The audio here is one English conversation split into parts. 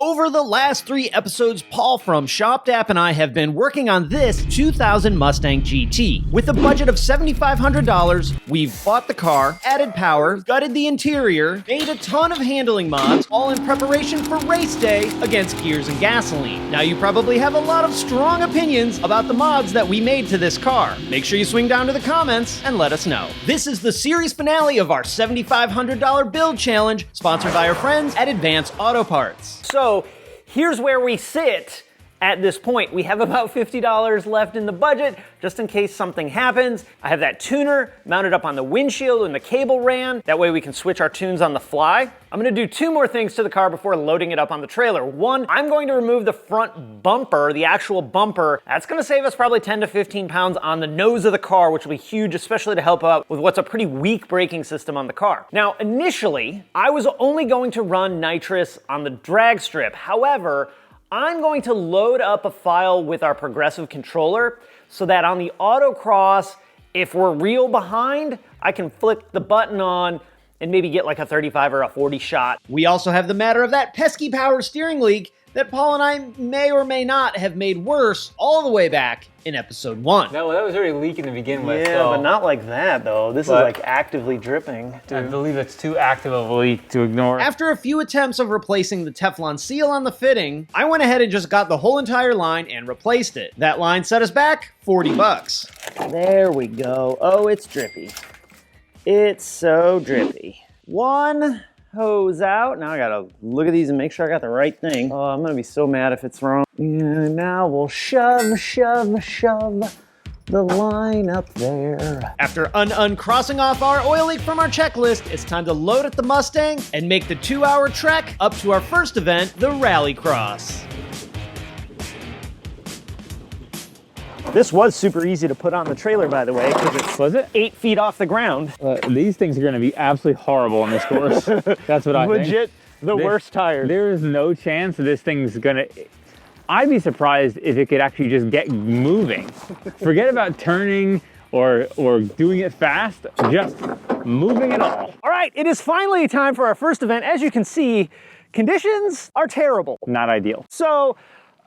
Over the last 3 episodes, Paul from ShopDapp and I have been working on this 2000 Mustang GT. With a budget of $7,500, we've bought the car, added power, gutted the interior, made a ton of handling mods, all in preparation for race day against Gears and Gasoline. Now you probably have a lot of strong opinions about the mods that we made to this car. Make sure you swing down to the comments and let us know. This is the series finale of our $7,500 build challenge, sponsored by our friends at Advance Auto Parts. So here's where we sit at this point. We have about $50 left in the budget, just in case something happens. I have that tuner mounted up on the windshield and the cable ran. That way we can switch our tunes on the fly. I'm gonna do 2 more things to the car before loading it up on the trailer. One, I'm going to remove the front bumper, the actual bumper. That's gonna save us probably 10 to 15 pounds on the nose of the car, which will be huge, especially to help out with what's a pretty weak braking system on the car. Now, initially, I was only going to run nitrous on the drag strip. However, I'm going to load up a file with our progressive controller so that on the Autocross, if we're real behind, I can flick the button on and maybe get like a 35 or a 40 shot. We also have the matter of that pesky power steering leak that Paul and I may or may not have made worse all the way back in episode 1. No, that was already leaking to begin with. Yeah, but not like that though. This is like actively dripping. I believe it's too active of a leak to ignore. After a few attempts of replacing the Teflon seal on the fitting, I went ahead and just got the whole entire line and replaced it. That line set us back $40. There we go. Oh, it's drippy. It's so drippy. One hose out. Now I gotta look at these and make sure I got the right thing. Oh, I'm gonna be so mad if it's wrong. And now we'll shove the line up there. After uncrossing off our oil leak from our checklist, it's time to load up the Mustang and make the 2-hour trek up to our first event, the Rallycross. This was super easy to put on the trailer, by the way, because it's Was it? 8 feet off the ground. These things are going to be absolutely horrible on this course. That's what I think. Legit the worst tires. There is no chance that this thing's going to... I'd be surprised if it could actually just get moving. Forget about turning or doing it fast, just moving it all. All right, it is finally time for our first event. As you can see, conditions are terrible. Not ideal. So,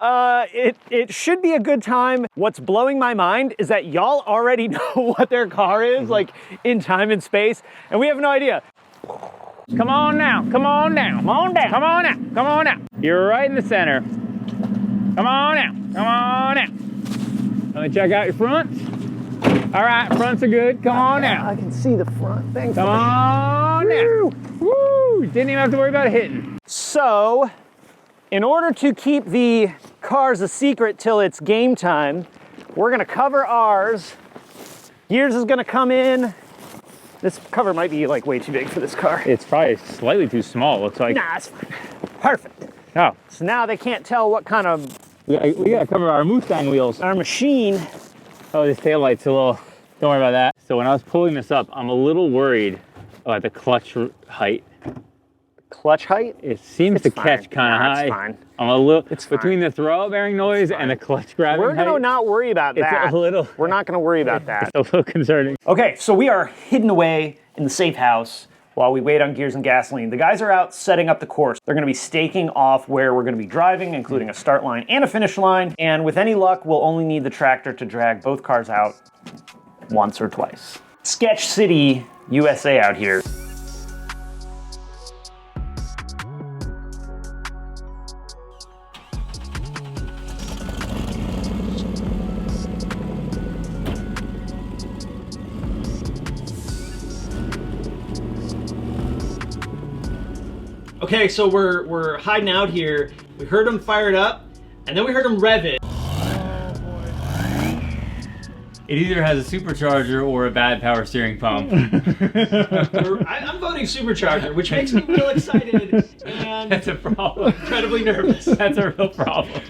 it should be a good time. What's blowing my mind is that y'all already know what their car is, like in time and space, and we have no idea. Come on now, come on down, come on down, come on out, come on out. You're right in the center. Come on out, come on out. Let me check out your fronts. All right, fronts are good, come on out. I can see the front, thanks. Come on out. Woo! Didn't even have to worry about hitting. So, in order to keep the cars a secret till it's game time, we're gonna cover ours. Gears is gonna come in. This cover might be like way too big for this car. It's probably slightly too small, looks like. Nah, it's fine. Perfect. Oh. So now they can't tell what kind of... We gotta cover our Mustang wheels. Our machine. Oh, this taillight's a little... Don't worry about that. So when I was pulling this up, I'm a little worried about the clutch height. Clutch height? It seems to catch kind of high. It's fine. I'm a little... It's fine. Between the throw bearing noise and the clutch grabbing We're gonna not worry about that. It's a little... We're not gonna worry about that. It's a little concerning. Okay, so we are hidden away in the safe house while we wait on Gears and Gasoline. The guys are out setting up the course. They're gonna be staking off where we're gonna be driving, including a start line and a finish line. And with any luck, we'll only need the tractor to drag both cars out once or twice. Sketch City, USA out here. Okay, so we're hiding out here. We heard him fire it up, and then we heard him rev it. It either has a supercharger or a bad power steering pump. I'm voting supercharger, which makes me real excited and That's a problem. incredibly nervous. That's a real problem.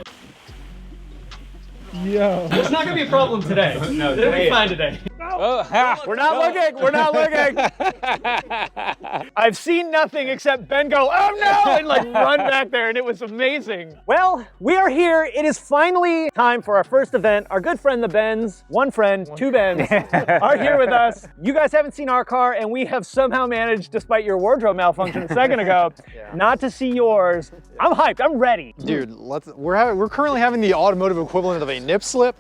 Yo. It's not gonna be a problem today. No, It'll be today- fine today. No, We're not looking. We're not looking. I've seen nothing except Ben go, oh no, and like run back there, and it was amazing. Well, we are here. It is finally time for our first event. Our good friend, the Bens, one friend, two Bens, are here with us. You guys haven't seen our car, and we have somehow managed, despite your wardrobe malfunction a second ago, not to see yours. I'm hyped. I'm ready. Dude, we're currently having the automotive equivalent of a nip slip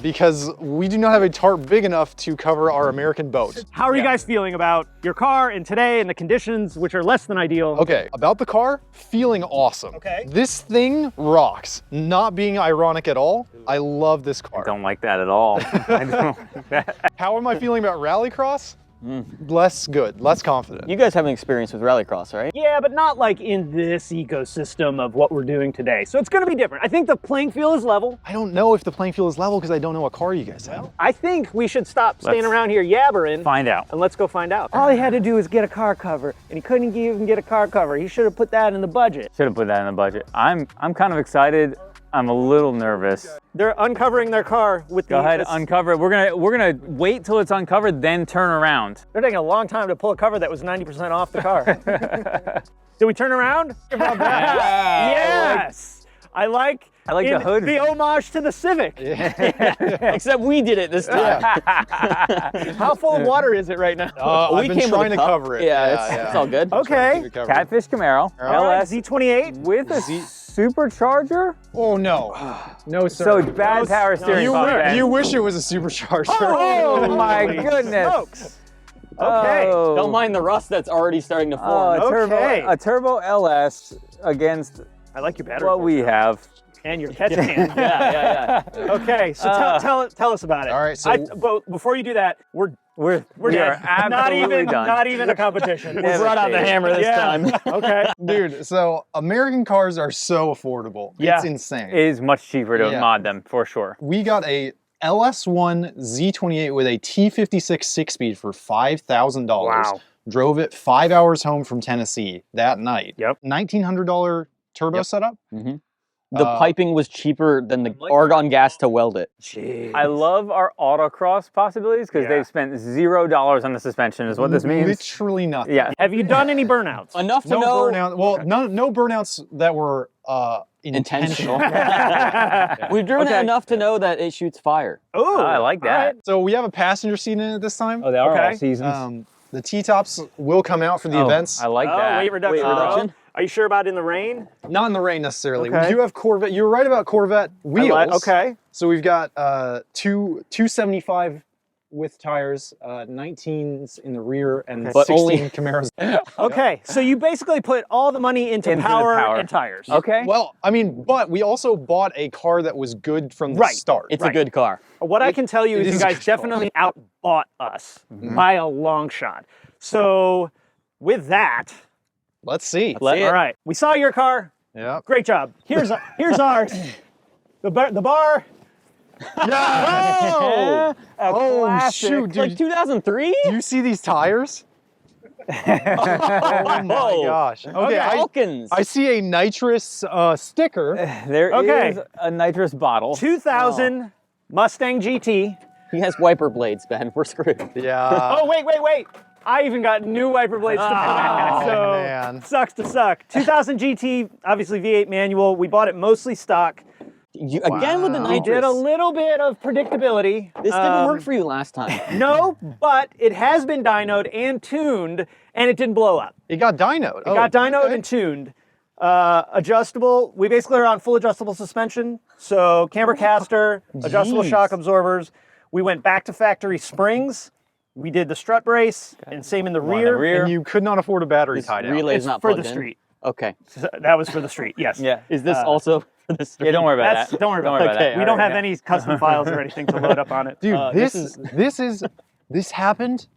because we do not have a tarp big enough to cover our American boat. How are you guys feeling about your car and today and the conditions, which are less than ideal? Okay, about the car, feeling awesome. Okay. This thing rocks. Not being ironic at all, I love this car. I don't like that at all. I don't like that. How am I feeling about Rallycross? Less good, less confident. You guys have an experience with Rallycross, right? Yeah, but not like in this ecosystem of what we're doing today. So it's gonna be different. I think the playing field is level. I don't know if the playing field is level because I don't know what car you guys have. I think we should stop staying around here yabbering. Find out. And let's go find out. All he had to do was get a car cover, and he couldn't even get a car cover. He should have put that in the budget. Should have put that in the budget. I'm kind of excited. I'm a little nervous. They're uncovering their car with Go ahead, uncover it. We're gonna wait till it's uncovered, then turn around. They're taking a long time to pull a cover that was 90% off the car. Did we turn around? Yes! I like the hood. The homage to the Civic. Except we did it this time. How full of water is it right now? I've been trying to cover it. Yeah, it's all good. Okay. Catfish Camaro, LS Z28 with a supercharger. Oh no, no sir. So bad power steering. You wish it was a supercharger. Oh my goodness. Smokes. Okay. Oh. Don't mind the rust that's already starting to form. Okay. A turbo LS against I like your battery. what we have. And your catch can. Yeah. Okay, so tell us about it. All right, so but before you do that, we're We dead. are absolutely done. Not even a competition. We brought out the hammer this time. Okay. dude, so American cars are so affordable. Yeah. It's insane. It is much cheaper to Yeah. mod them for sure. We got a LS1 Z28 with a T56 six-speed for $5,000. Wow. Drove it 5 hours home from Tennessee that night. Yep. $1,900 turbo setup. The piping was cheaper than the argon gas to weld it. Jeez. I love our autocross possibilities because they've spent $0 on the suspension is what this means. Literally nothing. Yeah. Have you done any burnouts? Enough to No know. burnout. Well, no burnouts that were intentional. We've driven it enough to know that it shoots fire. Oh, I like that. So we have a passenger seat in it this time. Oh, they are Okay. all seasons. The T-tops will come out for the events. I like that. weight reduction. Weight reduction. Are you sure about in the rain? Not in the rain necessarily. Okay. We do have Corvette. You're right about Corvette wheels. Okay. So we've got 275 width tires, 19s in the rear, and But 16 only- Camaros. Okay, so you basically put all the money into Into the power power. and tires. Okay. Well, I mean, but we also bought a car that was good from the Right. start. It's a good car. What I can tell you it is you is a guys good car. definitely outbought us by a long shot. So with that, Let's see. See it. all right, we saw your car. Yeah. Great job. Here's ours. The bar. No! Oh, classic. shoot, dude. Like 2003? Do you see these tires? Oh my gosh. Okay, Falcons. I see a nitrous sticker. There Okay. is a nitrous bottle. 2000 Mustang GT. He has wiper blades, Ben. We're screwed. Yeah. Oh, wait. I even got new wiper blades to put on. So man. sucks to suck. 2000 GT, obviously V8 manual. We bought it mostly stock. Again with the We nitrous. did a little bit of predictability. This didn't work for you last time. No, but it has been dynoed and tuned, and it didn't blow up. It got dynoed. It got dynoed and tuned. Adjustable. We basically are on full adjustable suspension. So camber caster, adjustable shock absorbers. We went back to factory springs. We did the strut brace, and same in the rear. And you could not afford a battery This tie down. relay is It's not for plugged the in. street. Okay. So that was for the street, yes. Yeah. Is this also for the street? Yeah, don't worry about that. Don't worry about Okay, that. We don't have any custom files or anything to load up on it. Dude, this this happened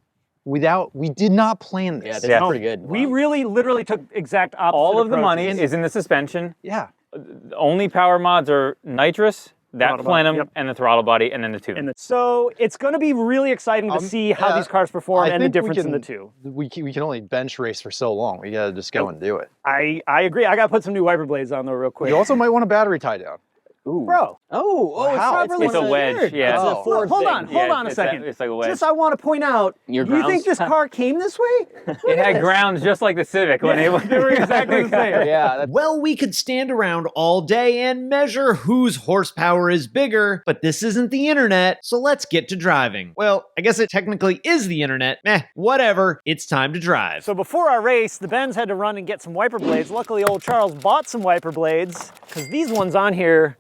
without, we did not plan Yeah, this. this is pretty good. We really literally took exact opposite All of the money approaches. is in the suspension. Yeah. The only power mods are nitrous, that Throttle body, plenum, yep. and the throttle body, and then the tube. So it's going to be really exciting to see how these cars perform and the difference in the two. We can only bench race for so long. We got to just go and do it. I agree. I got to put some new wiper blades on though real quick. You also might want a battery tie down. Ooh. Bro, Oh, Wow, it's not really It's a wedge, weird. yeah. It's Oh. a Ford Hold thing. on a second. It's like a wedge. Just I want to point out, Your do you think grounds? this car came this way? It had grounds just like the Civic when They were exactly the same. Yeah, that's Well, we could stand around all day and measure whose horsepower is bigger, but this isn't the internet, so let's get to driving. Well, I guess it technically is the internet. Whatever. It's time to drive. So before our race, the Benz had to run and get some wiper blades. Luckily, old Charles bought some wiper blades because these ones on here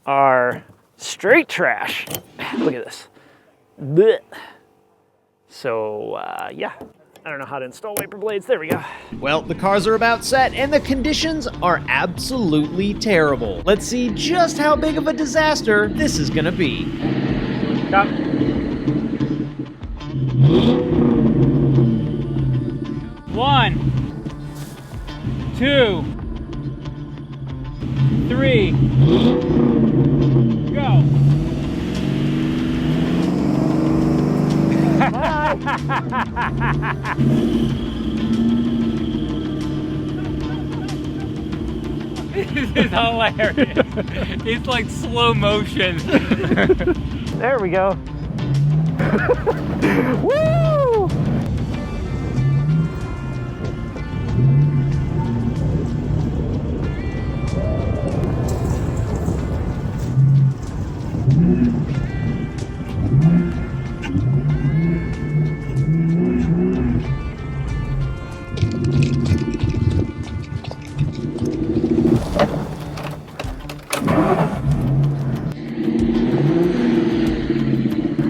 are straight trash. Look at this. Blech. So, yeah. I don't know how to install wiper blades. There we go. Well, the cars are about set, and the conditions are absolutely terrible. Let's see just how big of a disaster this is gonna be. Stop. One, two, three, go. This is hilarious. It's like slow motion. There we go. Woo!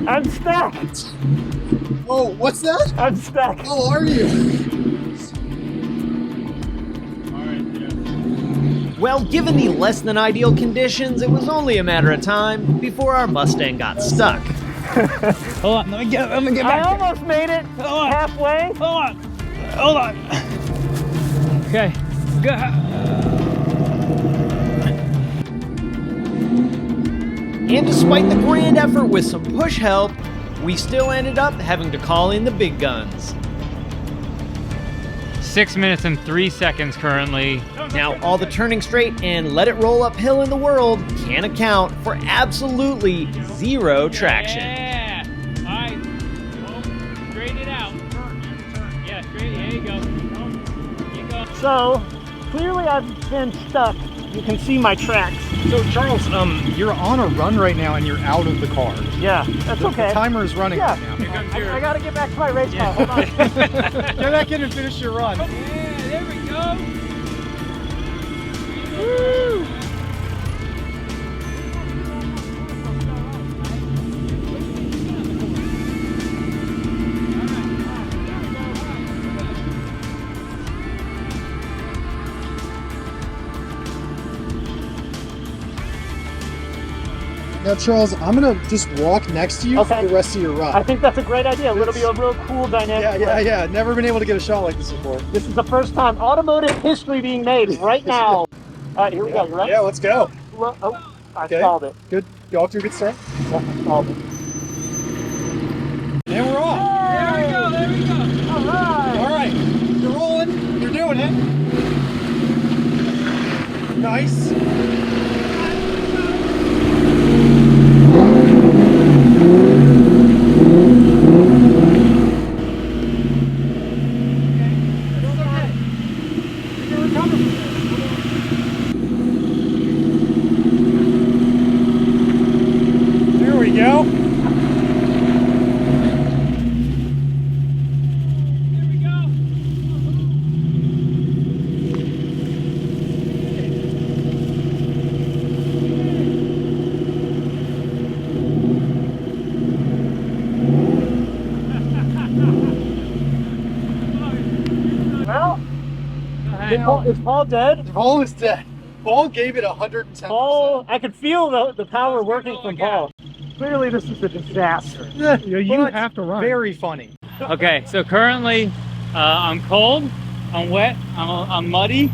I'm stuck. Oh, what's that? I'm stuck. How are you? Well, given the less than ideal conditions, it was only a matter of time before our Mustang got stuck. Hold on, let me get I back. almost made it halfway. Hold on. Okay, go. And despite the grand effort with some push help, we still ended up having to call in the big guns. 6 minutes and 3 seconds currently. Now, all the turning straight and let it roll uphill in the world can account for absolutely zero traction. Yeah. All right. Well, straighten it out. Turn. Yeah, straight. There you go. You go. So, clearly I've been stuck. You can see my tracks. So Charles, you're on a run right now and you're out of the car. Yeah, that's okay. The timer is running Yeah. right now. Here comes your. I gotta get back to my race car. Hold on. Get back in and finish your run. Yeah, there we go. Woo! Now, Charles, I'm gonna just walk next to you Okay. for the rest of your run. I think that's a great idea. It'll be a real cool dynamic. Yeah. Never been able to get a shot like this before. This is the first time automotive history being made right now. All right, here we go. You ready? Yeah, let's go. Oh, I Okay. stalled it. Good. You off to a good start? Yeah, I stalled it. And we're off. There we go. All right. All right. You're rolling. You're doing it. Nice. There we go. Well, is Paul dead? Paul is dead. Paul gave it 110%. Paul, I could feel the power working from Paul. Clearly, this is a disaster. You have to run. Very funny. Okay, so currently I'm cold, I'm wet, I'm muddy.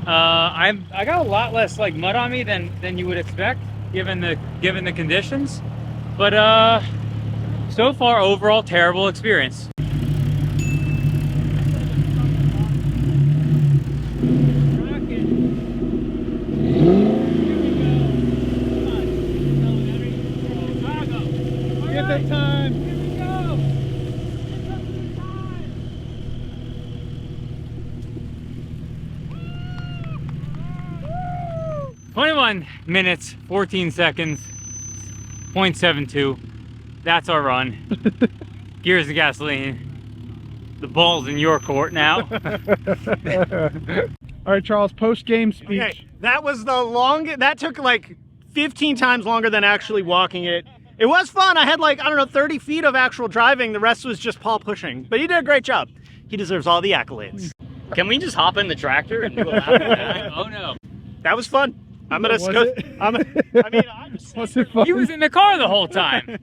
I got a lot less like mud on me than you would expect given the conditions. But so far overall terrible experience. 21 minutes, 14 seconds, 0.72. That's our run. Gears and gasoline. The ball's in your court now. All right, Charles, post-game speech. Okay, that was the longest. That took like 15 times longer than actually walking it. It was fun. I had like, I don't know, 30 feet of actual driving. The rest was just Paul pushing. But he did a great job. He deserves all the accolades. Can we just hop in the tractor and do a lap of that? Oh no. That was fun. I'm gonna. Was it? Was it fun? He was in the car the whole time.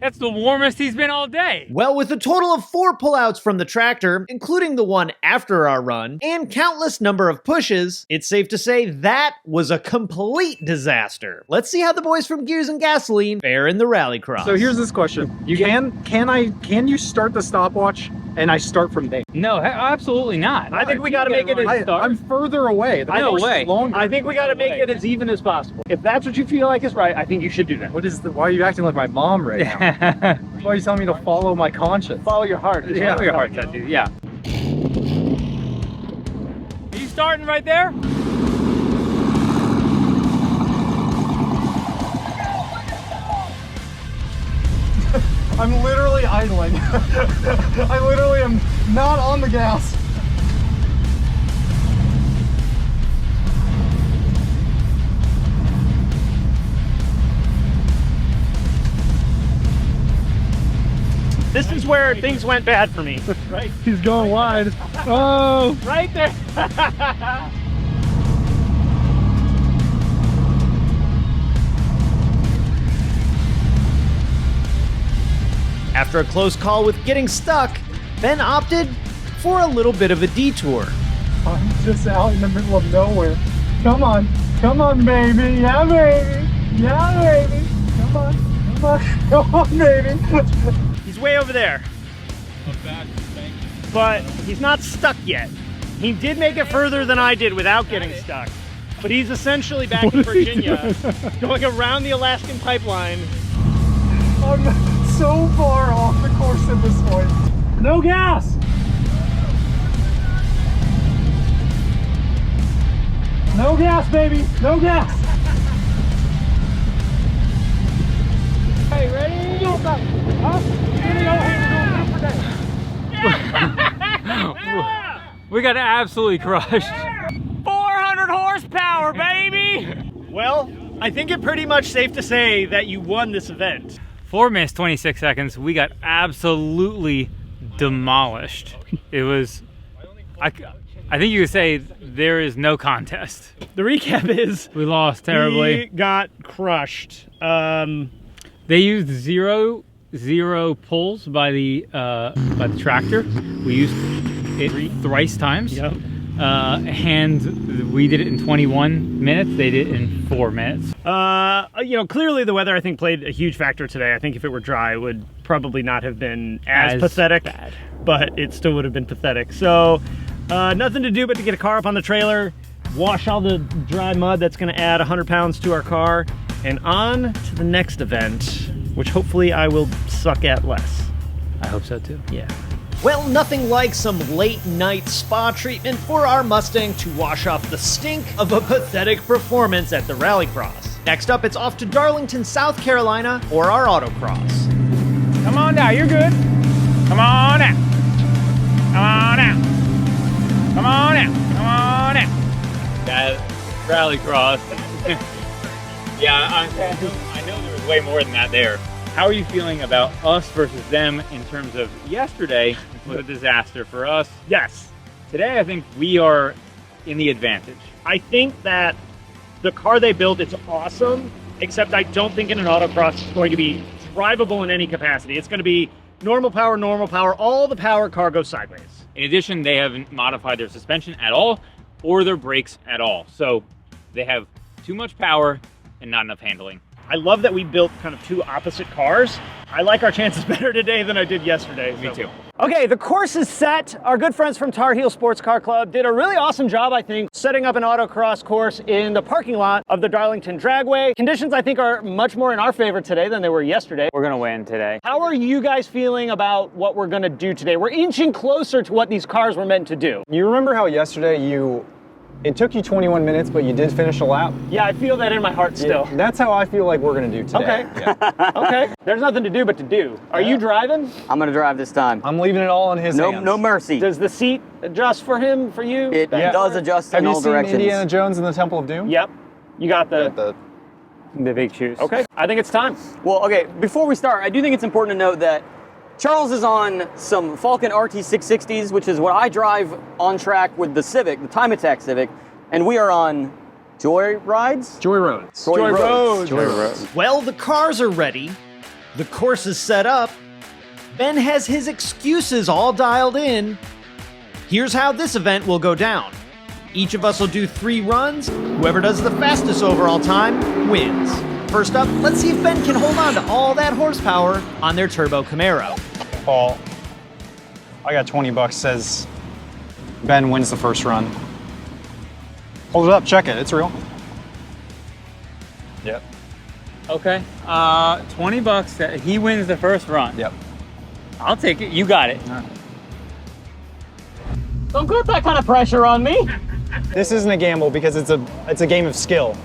That's the warmest he's been all day. Well, with a total of 4 pullouts from the tractor, including the one after our run, and countless number of pushes, it's safe to say that was a complete disaster. Let's see how the boys from Gears and Gasoline fare in the Rallycross. So here's this question. Can you start the stopwatch and I start from there? No, absolutely not. I think we gotta make it as I'm further away. The No course is way. longer. I think we gotta make it as even as possible. If that's what you feel like is right, I think you should do that. Why are you acting like my mom right now? Why are you telling me to follow my conscience? Follow your heart. Yeah. Follow your heart, tattoo. Yeah. Are you starting right there? I'm literally idling. I literally am not on the gas. This is where things went bad for me. Right? He's going wide. Oh! Right there. After a close call with getting stuck, Ben opted for a little bit of a detour. I'm just out in the middle of nowhere. Come on, baby. Yeah, baby. Yeah, baby. Come on, baby. He's way over there. But he's not stuck yet. He did make it further than I did without getting stuck. But he's essentially back in Virginia, going around the Alaskan pipeline. I'm so far off the course at this point. No gas! No gas, baby! No gas! Hey, ready? Go, go. Up. We got absolutely crushed. 400 horsepower, baby! Well, I think it's pretty much safe to say that you won this event. 4 minutes, 26 seconds. We got absolutely demolished. It was, I think you could say there is no contest. The recap is We lost terribly. we got crushed. They used zero pulls by the tractor. We used it thrice times. Yep. And we did it in 21 minutes. They did it in 4 minutes. You know, clearly the weather I think played a huge factor today. I think if it were dry, it would probably not have been as pathetic, bad. But it still would have been pathetic. So nothing to do but to get a car up on the trailer, wash all the dry mud that's going to add 100 pounds to our car, and on to the next event, which hopefully I will suck at less. I hope so too. Yeah. Well, nothing like some late night spa treatment for our Mustang to wash off the stink of a pathetic performance at the Rallycross. Next up, it's off to Darlington, South Carolina for our Autocross. Come on now, you're good. Come on out. Come on out. Come on out. Come on out. That Rallycross. Yeah, I know there was way more than that there. How are you feeling about us versus them in terms of yesterday was a disaster for us? Yes. Today, I think we are in the advantage. I think that the car they built is awesome, except I don't think in an autocross it's going to be drivable in any capacity. It's going to be normal power, all the power, car goes sideways. In addition, they haven't modified their suspension at all or their brakes at all. So they have too much power and not enough handling. I love that we built kind of two opposite cars. I like our chances better today than I did yesterday. Me too. Okay, the course is set. Our good friends from Tar Heel Sports Car Club did a really awesome job, I think, setting up an autocross course in the parking lot of the Darlington Dragway. Conditions, I think, are much more in our favor today than they were yesterday. We're gonna win today. How are you guys feeling about what we're gonna do today? We're inching closer to what these cars were meant to do. You remember how yesterday you It took you 21 minutes, but you did finish a lap. Yeah, I feel that in my heart still. Yeah, that's how I feel like we're gonna do today. Okay. Yeah. Okay. There's nothing to do but to do. Are you driving? I'm gonna drive this time. I'm leaving it all in his hands. No mercy. Does the seat adjust for him, for you? It does adjust in all directions. Have you seen Indiana Jones and the Temple of Doom? Yep. You got the big shoes. Okay. I think it's time. Well, okay, before we start, I do think it's important to note that Charles is on some Falcon RT660s, which is what I drive on track with the Civic, the Time Attack Civic, and we are on Joy Roads. Joy Roads. Well, the cars are ready. The course is set up. Ben has his excuses all dialed in. Here's how this event will go down. Each of us will do 3 runs. Whoever does the fastest overall time wins. First up, let's see if Ben can hold on to all that horsepower on their turbo Camaro. Paul, I got 20 bucks, says Ben wins the first run. Hold it up, check it, it's real. Yep. Okay. 20 bucks that he wins the first run. Yep. I'll take it. You got it. Don't put that kind of pressure on me. This isn't a gamble because it's a game of skill.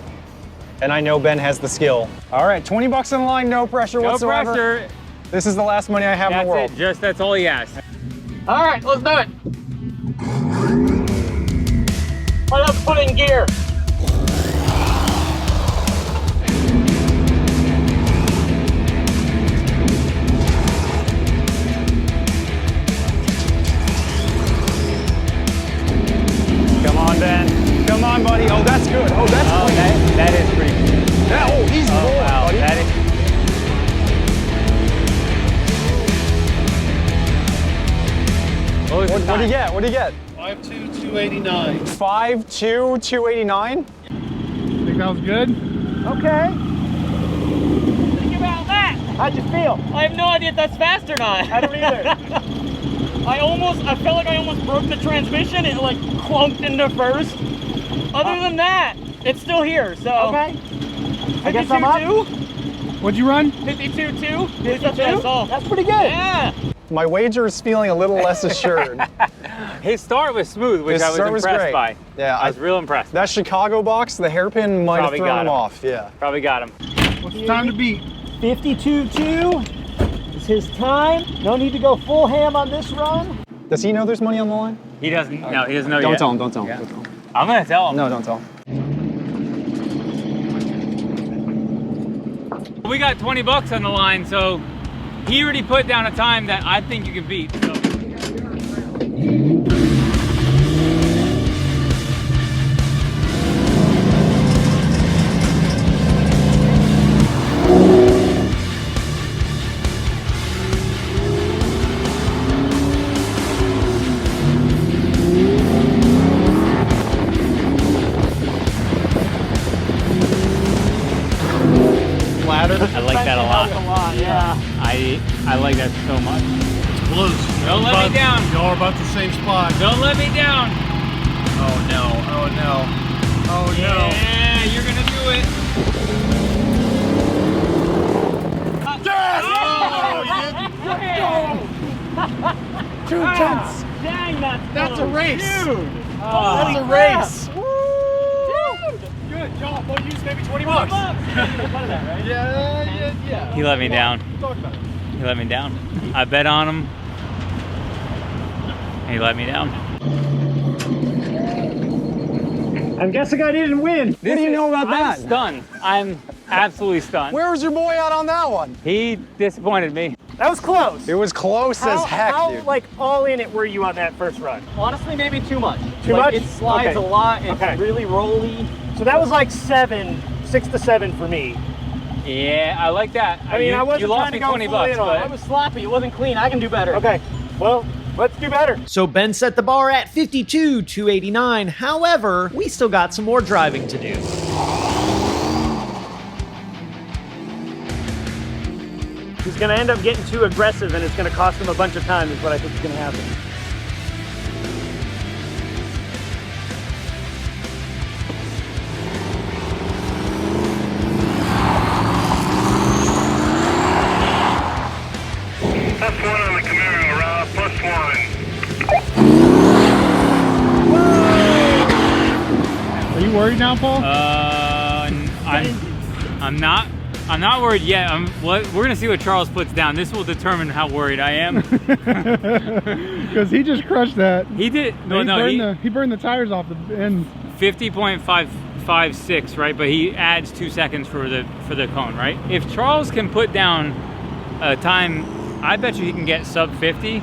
And I know Ben has the skill. All right, 20 bucks on the line, no pressure whatsoever. No pressure. This is the last money I have in the world. That's it. That's all he asked. All right, let's do it. Let's put in gear. Come on, Ben. Come on, buddy. Oh, that's good. Oh, that's clean. That is pretty good. He's rolling, Wow, buddy. that is. What do you get? What do you get? 5'2", 289. 5'2", 289? Think that was good? Okay. Think about that. How'd you feel? I have no idea if that's fast or not. I don't either. I felt like I almost broke the transmission. It like clunked into first. Other than that, it's still here, so. Okay. I guess I'm up. 52.2? What'd you run? 52.2? At least that's what I saw. That's pretty good. Yeah. My wager is feeling a little less assured. His start was smooth, which His I was start was impressed great. by. Yeah, I was real impressed. That Chicago box, the hairpin might Probably have thrown got him him. off. Yeah. Probably got him. What's the time to beat? 52.2 is his time. No need to go full ham on this run. Does he know there's money on the line? He doesn't. No, he doesn't know Don't yet. tell him. Don't tell him. Yeah. Don't tell him. I'm gonna tell him. No, don't tell him. We got 20 bucks on the line, so he already put down a time that I think you can beat. So. I like that a lot. I like that so much. Blues. Don't let me down. Y'all are about the same spot. Don't let me down. Oh no. Oh no. Oh no. Yeah, you're gonna do it. Oh, 2 tenths. Dang, That's a race. That's a race. Good. Y'all both use maybe 20 bucks. Yeah. He let me down. We'll talk about it. He let me down. I bet on him. He let me down. I'm guessing I didn't win. What do you know about that? I'm stunned. I'm absolutely stunned. Where was your boy at on that one? He disappointed me. That was close. It was close as heck, how dude. like all in it were you on that first run? Honestly, maybe too much. Too much? It slides Okay. a lot. It's Okay. really rolly. So that was like 6 to 7 for me. Yeah, I like that. I mean, I wasn't you lost trying to me go 20 full bucks, in on but It was sloppy. It wasn't clean. I can do better. Okay, well, let's do better. So Ben set the bar at 52, 289. However, we still got some more driving to do. He's gonna end up getting too aggressive and it's gonna cost him a bunch of time is what I think is gonna happen. +1 on the Camaro, Rob, +1. worried now, Paul? I'm not worried yet. We're gonna see what Charles puts down. This will determine how worried I am. Because he just crushed that. He did. He burned the tires off the end. 50.556, right? But he adds 2 seconds for the cone, right? If Charles can put down a time, I bet you he can get sub 50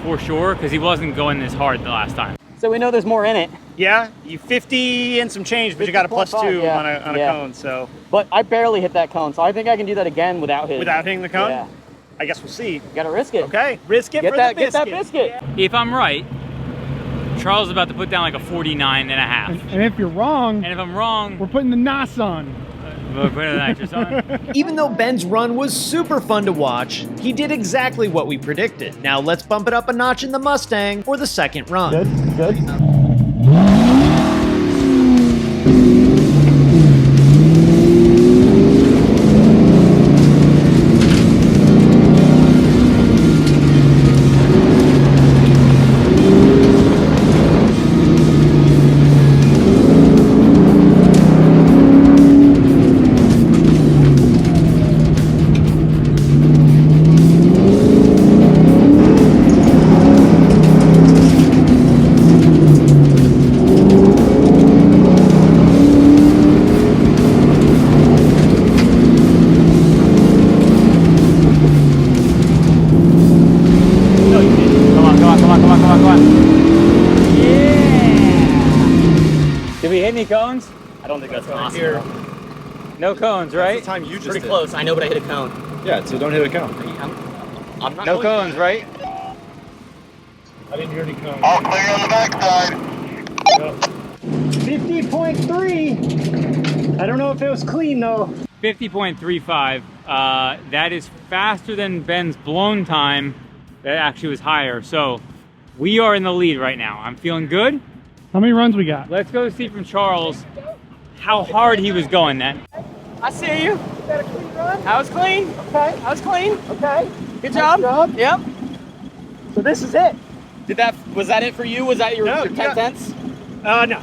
for sure, because he wasn't going this hard the last time. So we know there's more in it. Yeah, you 50 and some change, but you got a +2 yeah. on a cone, so. But I barely hit that cone, so I think I can do that again without hitting. Without hitting the cone? Yeah. I guess we'll see. You gotta risk it. Okay, risk it Get for that, the biscuit. get that biscuit. If I'm right, Charles is about to put down like a 49.5. And if you're wrong, And if I'm wrong, we're putting the NOS on. we'll put the nitrous on. Even though Ben's run was super fun to watch, he did exactly what we predicted. Now let's bump it up a notch in the Mustang for the second run. Good. Did we hit any cones? I don't think that's possible. No cones, right? Time you just Pretty did. close. I know, but I hit a cone. Yeah, so don't hit a cone. I'm not No going cones, right? I didn't hear any cones. All clear on the backside. 50.3. I don't know if it was clean though. 50.35. That is faster than Ben's blown time. That actually was higher. So we are in the lead right now. I'm feeling good. How many runs we got? Let's go see from Charles how hard he was going then. I see you. Got a clean run? That was clean. Okay. That was clean. Okay. Good job. Yep. So this is it. Was that it for you? Was that your, No, your 10 tenths? No. No,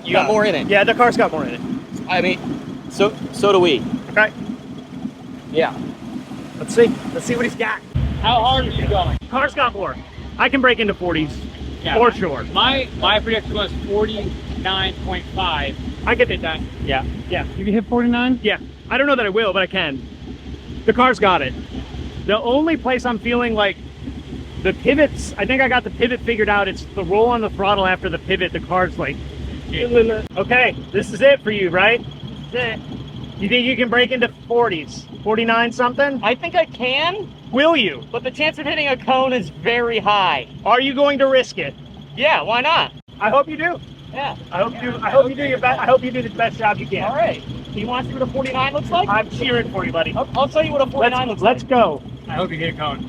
you got more in it. Yeah, the car's got more in it. I mean, so do we. Okay. Yeah. Let's see. Let's see what he's got. How hard are you going? Car's got more. I can break into 40s. For sure. My prediction was 49.5. I can hit that. Yeah. Yeah. You can hit 49? Yeah. I don't know that I will, but I can. The car's got it. The only place I'm feeling like the pivots, I think I got the pivot figured out. It's the roll on the throttle after the pivot. The car's like, okay, this is it for you, right? That's it. You think you can break into 40s? 49 something? I think I can, Will you? but the chance of hitting a cone is very high. Are you going to risk it? Yeah, why not? I hope you do. Yeah. I hope you do. I hope you do your best. I hope you do the best job you can. All right. Do you want to see what a 49 looks like? I'm cheering for you, buddy. I'll tell you what a 49 looks like. Let's go. I hope you get a cone.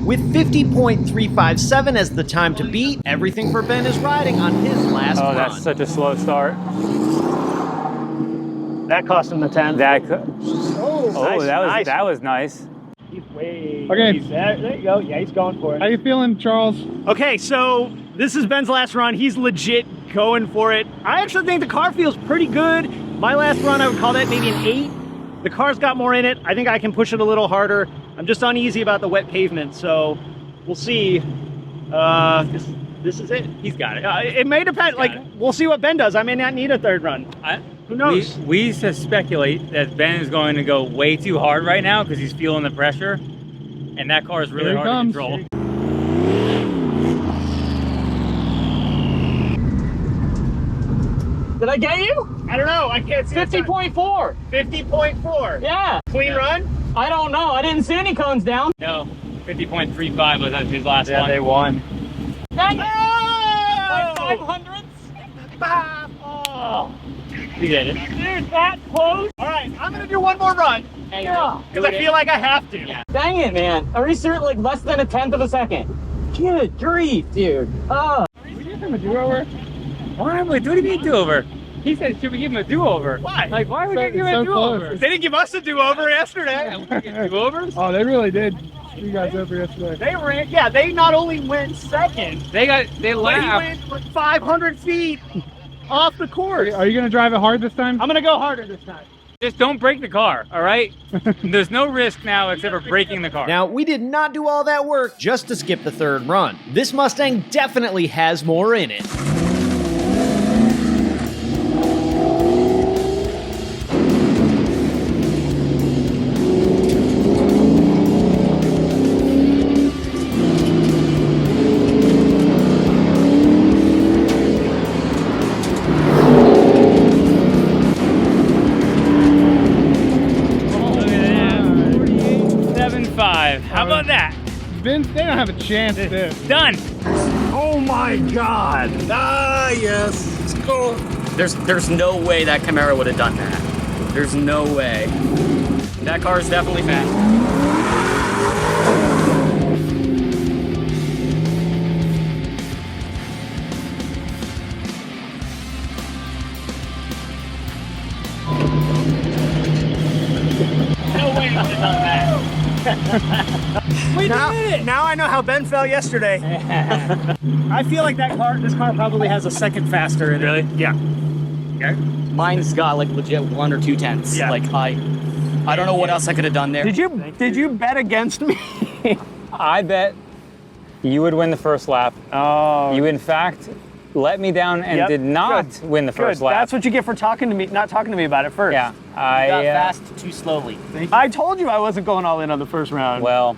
With 50.357 as the time to beat, everything for Ben is riding on his last Oh, run. that's such a slow start. That cost him the 10. Nice, nice. that was nice. He's way. Okay. There you go. Yeah, he's going for it. How you feeling, Charles? Okay, so this is Ben's last run. He's legit going for it. I actually think the car feels pretty good. My last run, I would call that maybe an 8. The car's got more in it. I think I can push it a little harder. I'm just uneasy about the wet pavement, so we'll see. This is it. He's got it. It may depend. Like, we'll see what Ben does. I may not need a third run. Who knows? We used to speculate that Ben is going to go way too hard right now because he's feeling the pressure, and that car is really Here he hard to comes. control. Did I get you? I don't know. I can't see. 50.4. 50.4. Yeah. Clean run? I don't know. I didn't see any cones down. No, 50.35 was his last one. they won. Dang it. Oh! Like 500ths. Oh. He did it. Dude, that close. All right, I'm gonna do one more run. Yeah. Because I feel like I have to. Dang it, man. Are we certain like less than a 1/10 of a second? Good grief, dude. Oh. Should we give him a do-over? Why? What do you mean do-over? He said, should we give him a do-over? Why? Like, why would we give him so a do-over? close. They didn't give us a do-over yesterday. Yeah, we get do-overs? Oh, they really did. You guys over yesterday. They ran. Yeah, they not only went second, They but he laughed. went 500 feet. off the course. Are you going to drive it hard this time? I'm gonna go harder this time. Just don't break the car, all right? There's no risk now except for breaking the car. Now, we did not do all that work just to skip the third run. This Mustang definitely has more in it. How about that? They don't have a chance at this. Done. Oh my God. Ah, yes. Let's go. There's no way that Camaro would have done that. There's no way. That car is definitely fast. No way I would have done that. Now I know how Ben fell yesterday. I feel like this car probably has a second faster in it. Really? Yeah. Okay. Mine's got like legit 1 or 2 tenths. Yeah. Like I don't know what else I could have done there. Did you bet against me? I bet you would win the first lap. Oh. You, in fact, let me down and Yep. did not Good. win the first lap. That's what you get for not talking to me about it first. Yeah. I got fast too slowly. I told you I wasn't going all in on the first round. Well,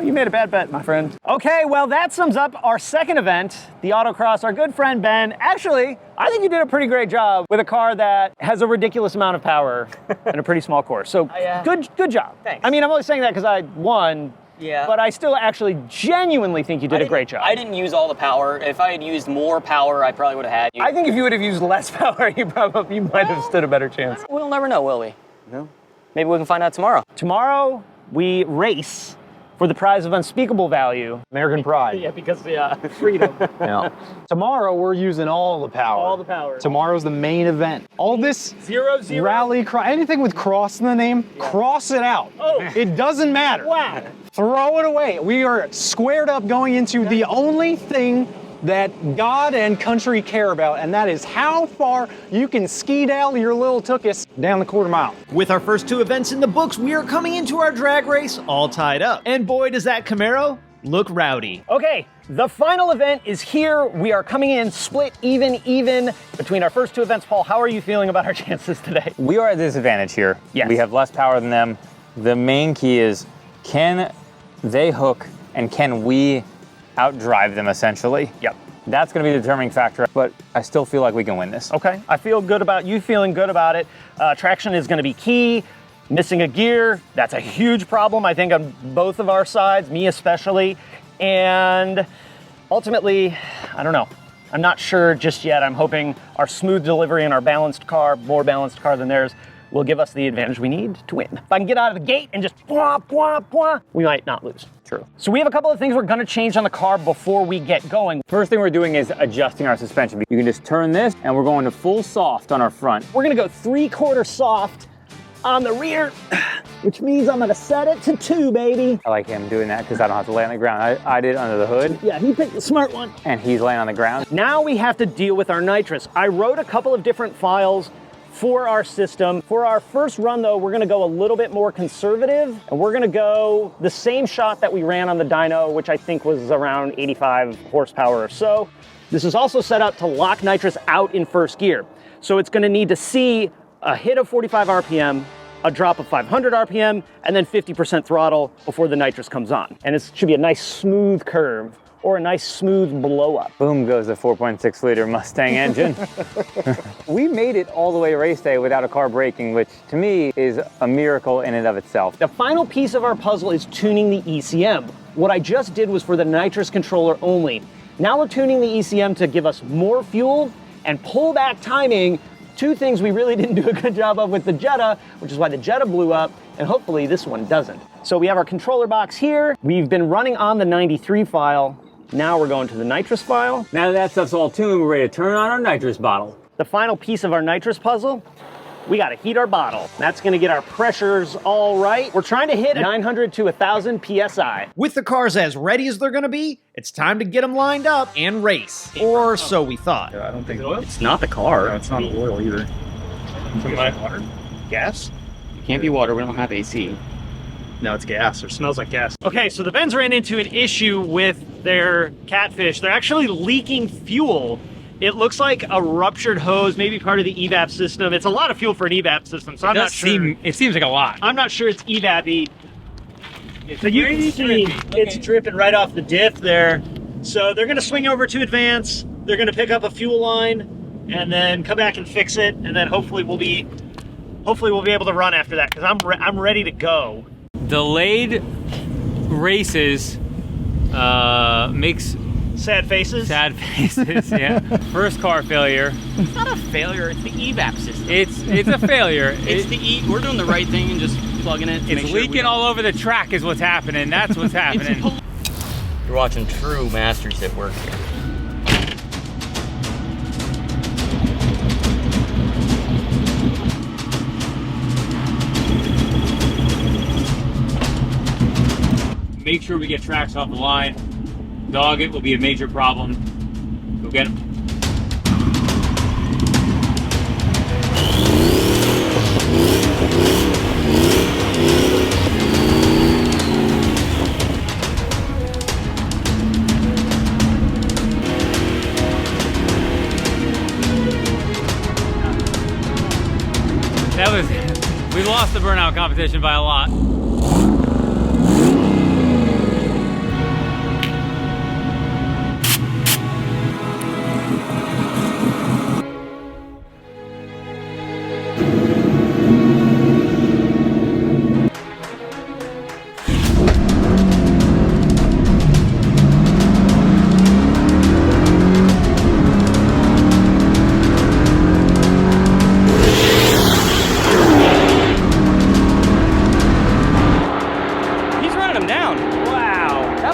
you made a bad bet, my friend. Okay, well, that sums up our second event, the Autocross. Our good friend Ben, actually, I think you did a pretty great job with a car that has a ridiculous amount of power and a pretty small course. So good job. Thanks. I mean, I'm only saying that because I won. Yeah. But I still actually genuinely think you did a great job. I didn't use all the power. If I had used more power, I probably would have had you. I think if you would have used less power, you might have stood a better chance. We'll never know, will we? No. Maybe we can find out tomorrow. Tomorrow, we race for the prize of unspeakable value. American pride. Yeah, because freedom. Yeah. Tomorrow we're using all the power. All the power. Tomorrow's the main event. All this 0-0. Rallycross, anything with cross in the name, cross it out. Oh. It doesn't matter. Wow. Throw it away. We are squared up going into the only thing that God and country care about, and that is how far you can skedaddle your little tookus down the quarter mile. With our first 2 events in the books, we are coming into our drag race all tied up. And boy, does that Camaro look rowdy. Okay, the final event is here. We are coming in split even between our first 2 events. Paul, how are you feeling about our chances today? we are at a disadvantage here. Yes. We have less power than them. The main key is, can they hook and can we outdrive them essentially? Yep. That's going to be the determining factor, but I still feel like we can win this. Okay, I feel good about you feeling good about it. Traction is going to be key. Missing a gear, that's a huge problem, I think, on both of our sides, me especially. And ultimately, I don't know. I'm not sure just yet. I'm hoping our smooth delivery and our balanced car, more balanced car than theirs, will give us the advantage we need to win. If I can get out of the gate and just we might not lose. True. So we have a couple of things we're gonna change on the car before we get going. First thing we're doing is adjusting our suspension. You can just turn this and we're going to full soft on our front. We're gonna go 3/4 soft on the rear, which means I'm gonna set it to 2, baby. I like him doing that because I don't have to lay on the ground. I did under the hood Yeah, he picked the smart one. and he's laying on the ground. Now we have to deal with our nitrous. I wrote a couple of different files for our system. For our first run though, we're gonna go a little bit more conservative and we're gonna go the same shot that we ran on the dyno, which I think was around 85 horsepower or so. This is also set up to lock nitrous out in first gear. So it's gonna need to see a hit of 45 RPM, a drop of 500 RPM, and then 50% throttle before the nitrous comes on. And it should be a nice smooth curve or a nice smooth blow up. Boom goes the 4.6 liter Mustang engine. We made it all the way race day without a car braking, which to me is a miracle in and of itself. The final piece of our puzzle is tuning the ECM. What I just did was for the nitrous controller only. Now we're tuning the ECM to give us more fuel and pullback timing, 2 things we really didn't do a good job of with the Jetta, which is why the Jetta blew up, and hopefully this one doesn't. So we have our controller box here. We've been running on the 93 file. Now we're going to the nitrous file. Now that stuff's all tuned, we're ready to turn on our nitrous bottle. The final piece of our nitrous puzzle we gotta heat our bottle. That's gonna get our pressures all right. We're trying to hit 900 to 1,000 PSI. With the cars as ready as they're gonna be, it's time to get them lined up and race. Or so we thought. I don't think It's not the car. No, it's not oil either. Water? Gas? It can't be water. We don't have AC. No, it's gas. Or Smells like gas. Okay, so the Benz ran into an issue with their catfish. They're actually leaking fuel. It looks like a ruptured hose, maybe part of the evap system. It's a lot of fuel for an evap system, so I'm not sure. It seems like a lot. I'm not sure it's evap-y. So you can see it's dripping right off the diff there. So they're gonna swing over to Advance. They're gonna pick up a fuel line and then come back and fix it. And then hopefully we'll be able to run after that because I'm ready to go. Delayed races makes Sad faces. sad faces. Yeah. First car failure. It's not a failure. It's the evap system. It's a failure. We're doing the right thing and just plugging it. To make It's sure we leaking don't- all over the track is what's happening. That's what's happening. You're watching true masters at work here. Make sure we get tracks off the line. Dog it will be a major problem. Go get him. We lost the burnout competition by a lot.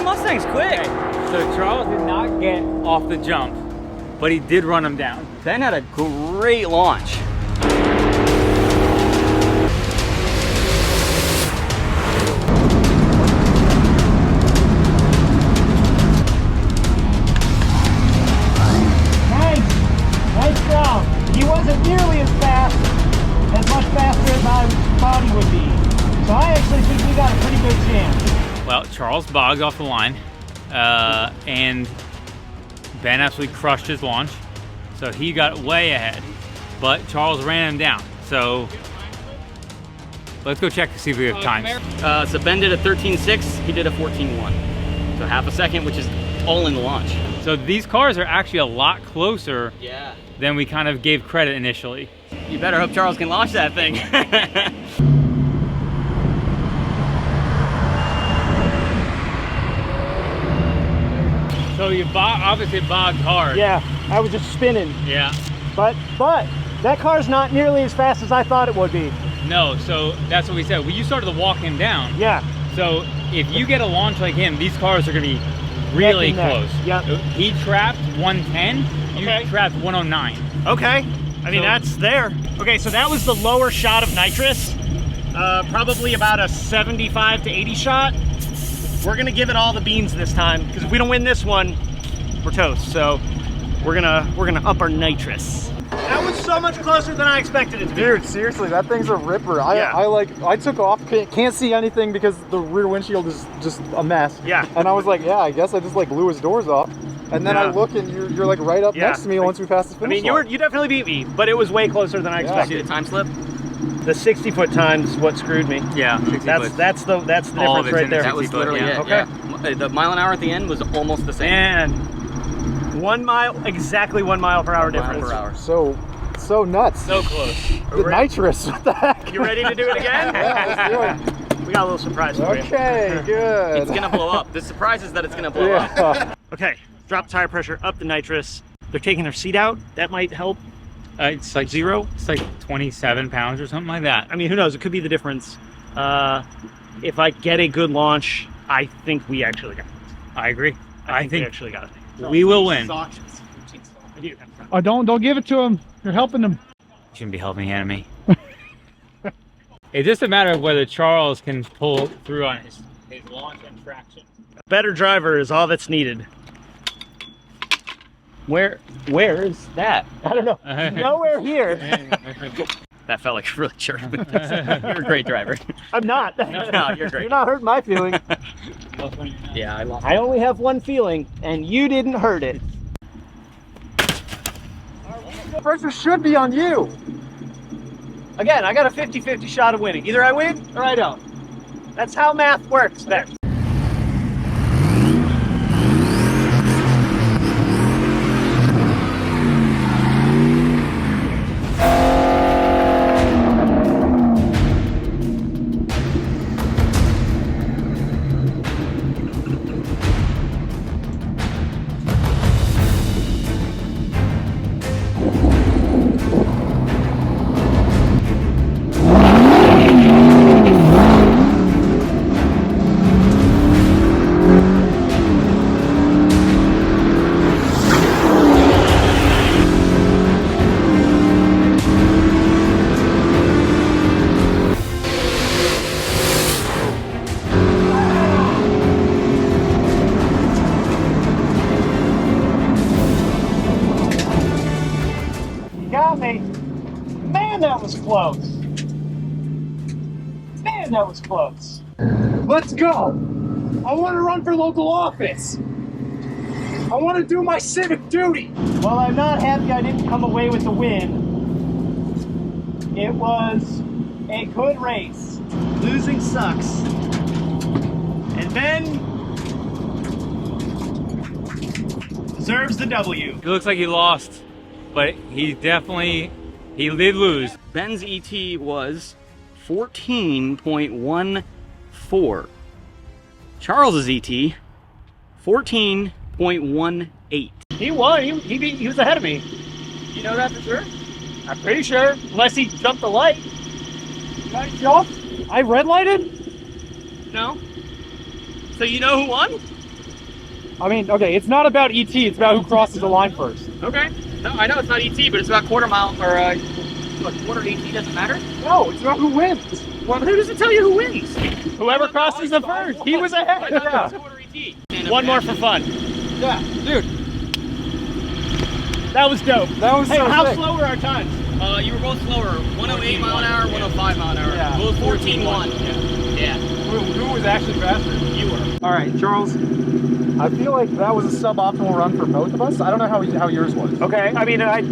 Mustang's quick. So Charles did not get off the jump, but he did run him down. Ben had a great launch. Nice job. He wasn't nearly as fast, as much faster as I thought he would be. So I actually think we got a pretty good chance. Well, Charles bogged off the line, and Ben absolutely crushed his launch. So he got way ahead, but Charles ran him down. So let's go check to see if we have times. So Ben did a 13.6, he did a 14.1. So half a second, which is all in the launch. So these cars are actually a lot closer Yeah. than we kind of gave credit initially. You better hope Charles can launch that thing. So you obviously bogged hard. Yeah, I was just spinning. Yeah. But that car's not nearly as fast as I thought it would be. No, so that's what we said. Well, you started to walk him down. Yeah. So if you get a launch like him, these cars are going to be really close. Yep. He trapped 110, you trapped 109. Okay. I mean, that's there. Okay, so that was the lower shot of nitrous. Probably about a 75 to 80 shot. We're gonna give it all the beans this time, because if we don't win this one, we're toast. So we're gonna up our nitrous. That was so much closer than I expected it to be. Dude, seriously, that thing's a ripper. I took off, can't see anything because the rear windshield is just a mess. Yeah. And I was like, yeah, I guess I just like blew his doors off. And then I look and you're like right up next to me once we pass the finish line. You definitely beat me, but it was way closer than I See expected. the time slip? The 60-foot time's what screwed me. Yeah, That's the difference right there. That was literally it. Okay. Yeah. The mile an hour at the end was almost the same. And 1 mile, exactly 1 mile per hour difference. Per hour. So nuts. So close. The nitrous, what the heck? You ready to do it again? Yeah, let's do it. We got a little surprise for you. Okay, good. It's gonna blow up. The surprise is that it's gonna blow up. Yeah. Okay, drop tire pressure, up the nitrous. They're taking their seat out. That might help. It's like 0. It's like 27 pounds or something like that. I mean, who knows? It could be the difference. If I get a good launch, I think we actually got it. I agree. I think we actually got it. We will win. Oh, don't give it to him. You're helping him. You shouldn't be helping the enemy. It's just a matter of whether Charles can pull through on his launch and traction. A better driver is all that's needed. Where is that? I don't know. Nowhere here. That felt like a really jerk. You're a great driver. I'm not. No, you're great. You're not hurting my feeling. Yeah, I lost. I only have one feeling, and you didn't hurt it. The pressure should be on you. Again, I got a 50-50 shot of winning. Either I win or I don't. That's how math works there. Got me. Man, that was close. Man, that was close. Let's go. I want to run for local office. I want to do my civic duty. Well, I'm not happy I didn't come away with the win. It was a good race. Losing sucks. And Ben deserves the W. It looks like he lost, but he did lose. Ben's ET was 14.14. Charles's ET, 14.18. He won. He was ahead of me. You know that for sure? I'm pretty sure. Unless he jumped the light. I jumped? I red lighted? No? So you know who won? I mean, okay, it's not about ET, it's about who crosses the line first. Okay. No, I know it's not ET, but it's about quarter mile, or quarter ET doesn't matter? No, it's about who wins. Well, who does it tell you who wins? Whoever crosses the first. He was ahead. Yeah. Quarter ET. One more for fun. Yeah, dude. That was dope. That was Hey, so how sick. slow were our times? You were both slower. 108 mile an hour, 105 mile an hour. Yeah. Both 14.1. Yeah. Who was actually faster? You were. All right, Charles. I feel like that was a suboptimal run for both of us. I don't know how yours was. Okay, I mean, I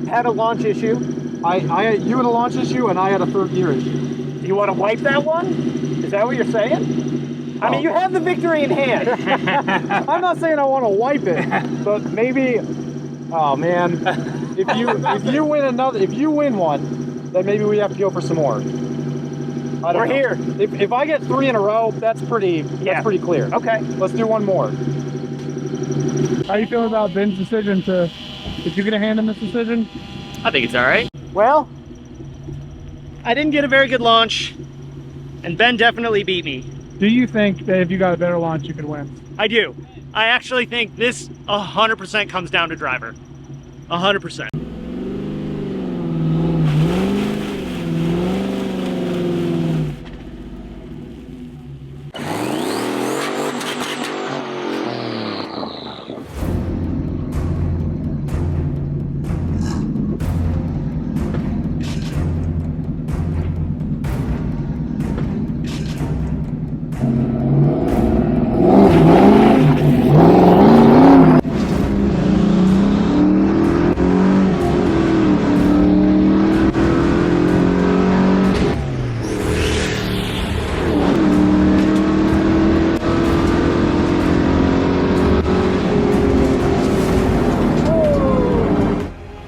had a launch issue. You had a launch issue, and I had a third gear issue. Do you want to wipe that one? Is that what you're saying? I mean, you have the victory in hand. I'm not saying I want to wipe it, but maybe. Oh man, if you win one, then maybe we have to go for some more. We're here. If I get 3 in a row, that's pretty clear. Okay. Let's do one more. How you feeling about Ben's decision to... Is you gonna hand him this decision? I think it's all right. Well, I didn't get a very good launch, and Ben definitely beat me. Do you think that if you got a better launch, you could win? I do. I actually think this 100% comes down to driver. 100%.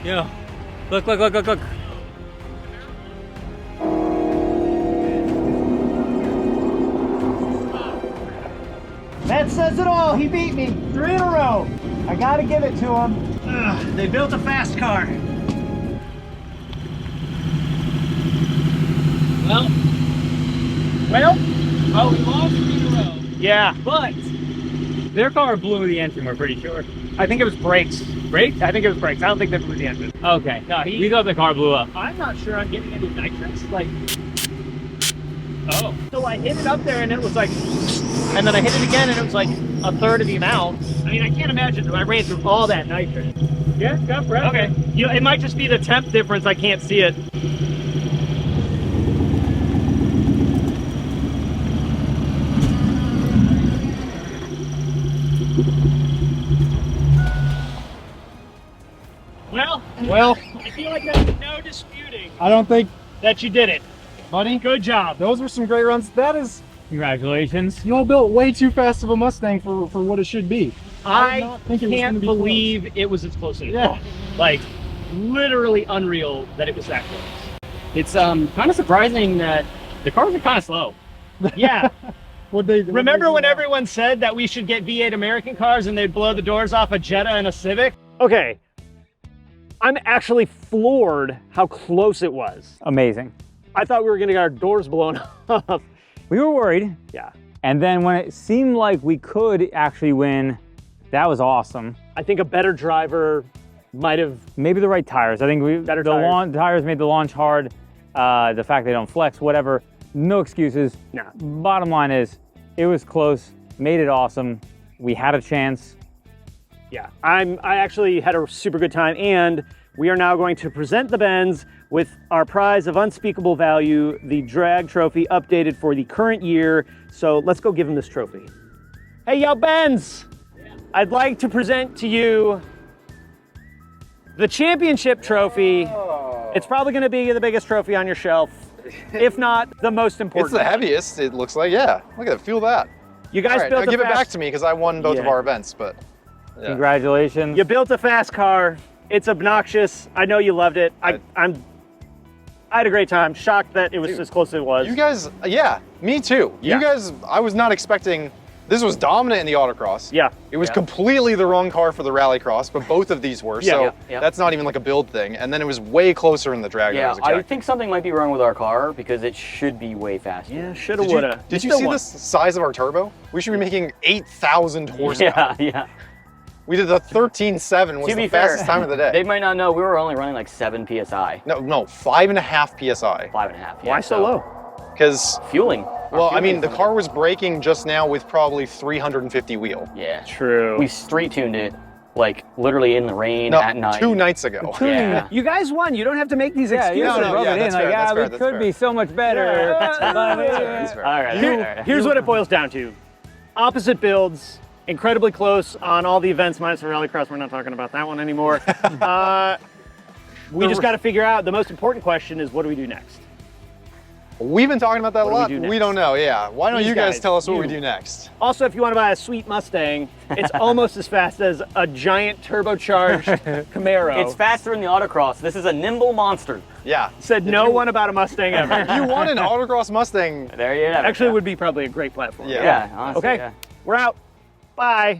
Yo, look. That says it all. He beat me 3 in a row. I gotta give it to him. They built a fast car. Well, we lost 3 in a row. Yeah. But their car blew the engine, we're pretty sure. I think it was brakes. Brakes? I think it was brakes. I don't think they blew the engine. Okay. No, we thought the car blew up. I'm not sure I'm getting any nitrous. Like, Oh. So I hit it up there and it was like, and then I hit it again and it was like a third of the amount. I mean, I can't imagine I ran through all that nitrogen. Yeah, go for it. Okay. You know, it might just be the temp difference. I can't see it. Well, I feel like there's no disputing I don't think, that you did it. buddy, Good job. those were some great runs. That is, Congratulations. you all built way too fast of a Mustang for what it should be. did I not think it was can't gonna be believe it was as close as it Yeah. was. Like, literally unreal that it was that close. It's kind of surprising that the cars are kind of slow. Yeah. What they Remember when everyone said that we should get V8 American cars and they'd blow the doors off a Jetta and a Civic? Okay. I'm actually floored how close it was. Amazing. I thought we were gonna get our doors blown off. We were worried. Yeah. And then when it seemed like we could actually win, that was awesome. I think a better driver might have. Maybe the right tires. I think Better the tires. tires made the launch hard. The fact they don't flex, whatever. No excuses. Nah. Bottom line is, it was close. Made it awesome. We had a chance. Yeah, I actually had a super good time, and we are now going to present the Benz with our prize of unspeakable value, the drag trophy updated for the current year. So let's go give him this trophy. Hey, yo, Benz! I'd like to present to you the championship trophy. It's probably going to be the biggest trophy on your shelf, if not the most important. It's the heaviest, it looks like. Yeah, look at it, feel that. You guys All right, built now a give it fast, back to me because I won both of Yeah. our events, but yeah. Congratulations. You built a fast car. It's obnoxious. I know you loved it. I had a great time. Shocked that it was as close as it was. You guys, yeah, me too. Yeah. You guys, I was not expecting, this was dominant in the autocross. Yeah. It was completely the wrong car for the rallycross, but both of these were, so Yeah. that's not even like a build thing. And then it was way closer in the drag than I Yeah, was I expecting. think something might be wrong with our car because it should be way faster. Yeah, shoulda, Did woulda. you see the size of our turbo? We should be making 8,000 horsepower. Yeah. We did the 13.7 was To be the fair, fastest time of the day. They might not know we were only running like 7 psi. No, 5.5 PSI. 5.5. Why so low? Because, Fueling. well, I Fueling mean, is the something. car was braking just now with probably 350 wheel. Yeah. True. We street tuned it like literally in the rain No, at night. 2 nights ago. Yeah. You guys won. You don't have to make these Yeah, you excuses. don't rub yeah, it in that's like, fair, that's fair, we that's could fair. be so much better. That's fair, that's fair. All right. Here's what it boils down to. Opposite builds, incredibly close on all the events minus the Rallycross. We're not talking about that one anymore. We just got to figure out, the most important question is, what do we do next? We've been talking about that What a do lot. we do We next? don't know, yeah. Why don't These you guys guys, tell us what we you. do next? Also, if you want to buy a sweet Mustang, it's almost as fast as a giant turbocharged Camaro. It's faster than the autocross. This is a nimble monster. Yeah. Said no one about a Mustang ever. If you want an autocross Mustang, There you have it. Actually, it would be probably a great platform. Yeah. Yeah, honestly, Okay, yeah. we're out. Bye.